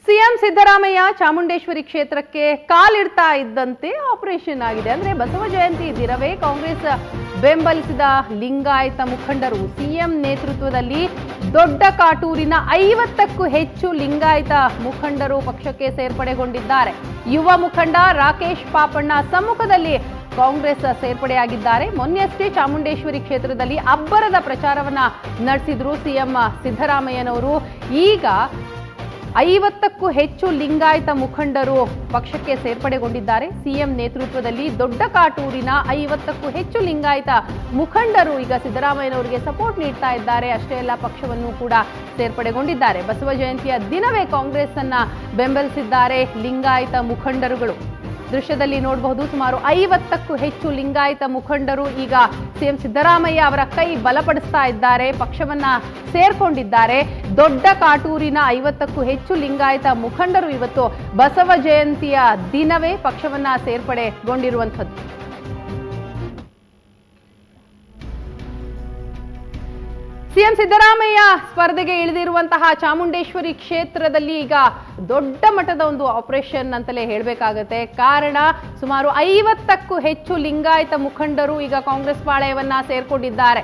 CM Siddaramaiah Chamundeshwari ಕ್ಷೇತ್ರಕ್ಕೆ ಕಾಲಿಡ್ತಾ ಇದ್ದಂತೆ operation ಆಗಿದೆ. ಅಂದ್ರೆ ಬಸವ ಜಯಂತಿ ದಿನವೇ ಕಾಂಗ್ರೆಸ್ ಬೆಂಬಲಿಸಿದ ಲಿಂಗಾಯತ ಮುಖಂಡರು ಸಿಎಂ ನೇತೃತ್ವದಲ್ಲಿ ದೊಡ್ಡ ಕಾಟೂರಿನ 50ಕ್ಕೂ ಹೆಚ್ಚು ಲಿಂಗಾಯತ ಮುಖಂಡರು ಪಕ್ಷಕ್ಕೆ ಸೇರ್ಪಡೆಗೊಂಡಿದ್ದಾರೆ. ಯುವ ಮುಖಂಡ ರಾಕೇಶ್ ಪಾಪಣ್ಣ ಸಮ್ಮುಖದಲ್ಲಿ ಕಾಂಗ್ರೆಸ್ ಸೇರ್ಪಡೆಯಾಗಿದ್ದಾರೆ. ಮೊನ್ನೆಯಷ್ಟೇ ಚಾಮುಂಡೇಶ್ವರಿ ಕ್ಷೇತ್ರದಲ್ಲಿ ಅಬ್ಬರದ ಪ್ರಚಾರವನ್ನ ನಡೆಸಿದ್ರು ಸಿಎಂ ಸಿದ್ದರಾಮಯ್ಯನವರು. ಈಗ 50ಕ್ಕೂ ಹೆಚ್ಚು ಲಿಂಗಾಯತ ಮುಖಂಡರು ಪಕ್ಷಕ್ಕೆ ಸೇರ್ಪಡೆಗೊಂಡಿದ್ದಾರೆ. ಸಿಎಂ ನೇತೃತ್ವದಲ್ಲಿ ದೊಡ್ಡ ಕಾಟೂರಿನ 50ಕ್ಕೂ ಹೆಚ್ಚು ಲಿಂಗಾಯತ ಮುಖಂಡರು ಈಗ ಸಿದ್ದರಾಮಯ್ಯನವರಿಗೆ ಸಪೋರ್ಟ್ ನೀಡ್ತಾ ಇದ್ದಾರೆ. ಅಷ್ಟೇ ಅಲ್ಲ, ಪಕ್ಷವನ್ನು ಕೂಡ ಸೇರ್ಪಡೆಗೊಂಡಿದ್ದಾರೆ. ಬಸವ ಜಯಂತಿಯ ದಿನವೇ ಕಾಂಗ್ರೆಸ್ ಅನ್ನ ಬೆಂಬಲಿಸಿದ್ದಾರೆ ಲಿಂಗಾಯತ ಮುಖಂಡರುಗಳು. ದೃಶ್ಯದಲ್ಲಿ ನೋಡಬಹುದು, ಸುಮಾರು 50ಕ್ಕೂ ಹೆಚ್ಚು ಲಿಂಗಾಯತ ಮುಖಂಡರು ಈಗ ಸಿಎಂ ಸಿದ್ದರಾಮಯ್ಯ ಅವರ ಕೈ ಬಲಪಡಿಸ್ತಾ ಇದ್ದಾರೆ, ಪಕ್ಷವನ್ನ ಸೇರ್ಕೊಂಡಿದ್ದಾರೆ. ದೊಡ್ಡ ಕಾಟೂರಿನ 50ಕ್ಕೂ ಹೆಚ್ಚು ಲಿಂಗಾಯತ ಮುಖಂಡರು ಇವತ್ತು ಬಸವ ಜಯಂತಿಯ ದಿನವೇ ಪಕ್ಷವನ್ನ ಸೇರ್ಪಡೆಗೊಂಡಿರುವಂಥದ್ದು. ಸಿಎಂ ಸಿದ್ದರಾಮಯ್ಯ ಸ್ಪರ್ಧೆಗೆ ಇಳಿದಿರುವಂತಹ ಚಾಮುಂಡೇಶ್ವರಿ ಕ್ಷೇತ್ರದಲ್ಲಿ ಈಗ ದೊಡ್ಡ ಮಟ್ಟದ ಒಂದು ಆಪರೇಷನ್ ಅಂತಲೇ ಹೇಳಬೇಕಾಗತ್ತೆ. ಕಾರಣ, ಸುಮಾರು 50ಕ್ಕೂ ಹೆಚ್ಚು ಲಿಂಗಾಯತ ಮುಖಂಡರು ಈಗ ಕಾಂಗ್ರೆಸ್ ಪಾಳೆಯವನ್ನ ಸೇರ್ಕೊಂಡಿದ್ದಾರೆ.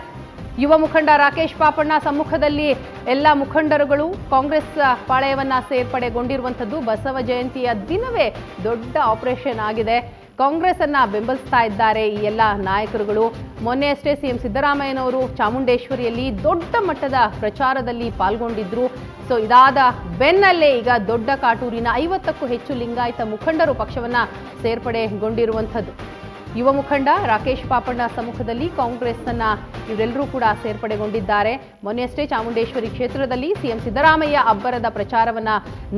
ಯುವ ಮುಖಂಡ ರಾಕೇಶ್ ಪಾಪಣ್ಣ ಸಮ್ಮುಖದಲ್ಲಿ ಎಲ್ಲ ಮುಖಂಡರುಗಳು ಕಾಂಗ್ರೆಸ್ ಪಾಳೆಯವನ್ನ ಸೇರ್ಪಡೆಗೊಂಡಿರುವಂಥದ್ದು. ಬಸವ ಜಯಂತಿಯ ದಿನವೇ ದೊಡ್ಡ ಆಪರೇಷನ್ ಆಗಿದೆ. ಕಾಂಗ್ರೆಸ್ ಅನ್ನ ಬೆಂಬಲಿಸ್ತಾ ಇದ್ದಾರೆ ಈ ಎಲ್ಲ ನಾಯಕರುಗಳು. ಮೊನ್ನೆಯಷ್ಟೇ ಸಿಎಂ ಸಿದ್ದರಾಮಯ್ಯನವರು ಚಾಮುಂಡೇಶ್ವರಿಯಲ್ಲಿ ದೊಡ್ಡ ಮಟ್ಟದ ಪ್ರಚಾರದಲ್ಲಿ ಪಾಲ್ಗೊಂಡಿದ್ರು. ಸೊ ಇದಾದ ಬೆನ್ನಲ್ಲೇ ಈಗ ದೊಡ್ಡ ಕಾಟೂರಿನ 50ಕ್ಕೂ ಹೆಚ್ಚು ಲಿಂಗಾಯತ ಮುಖಂಡರು ಪಕ್ಷವನ್ನ ಸೇರ್ಪಡೆಗೊಂಡಿರುವಂಥದ್ದು. ಯುವ ಮುಖಂಡ ರಾಕೇಶ್ ಪಾಪಣ್ಣ ಸಮ್ಮುಖದಲ್ಲಿ ಕಾಂಗ್ರೆಸ್ ಅನ್ನ ಇವರೆಲ್ಲರೂ ಕೂಡ ಸೇರ್ಪಡೆಗೊಂಡಿದ್ದಾರೆ. ಮೊನ್ನೆಯಷ್ಟೇ ಚಾಮುಂಡೇಶ್ವರಿ ಕ್ಷೇತ್ರದಲ್ಲಿ ಸಿಎಂ ಸಿದ್ದರಾಮಯ್ಯ ಅಬ್ಬರದ ಪ್ರಚಾರವನ್ನ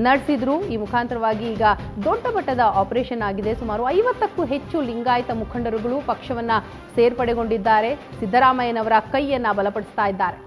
ನಡೆಸಿದ್ರು. ಈ ಮುಖಾಂತರವಾಗಿ ಈಗ ದೊಡ್ಡ ಮಟ್ಟದ ಆಪರೇಷನ್ ಆಗಿದೆ. ಸುಮಾರು 50ಕ್ಕೂ ಹೆಚ್ಚು ಲಿಂಗಾಯತ ಮುಖಂಡರುಗಳು ಪಕ್ಷವನ್ನ ಸೇರ್ಪಡೆಗೊಂಡಿದ್ದಾರೆ. ಸಿದ್ದರಾಮಯ್ಯನವರ ಕೈಯನ್ನ ಬಲಪಡಿಸ್ತಾ ಇದ್ದಾರೆ.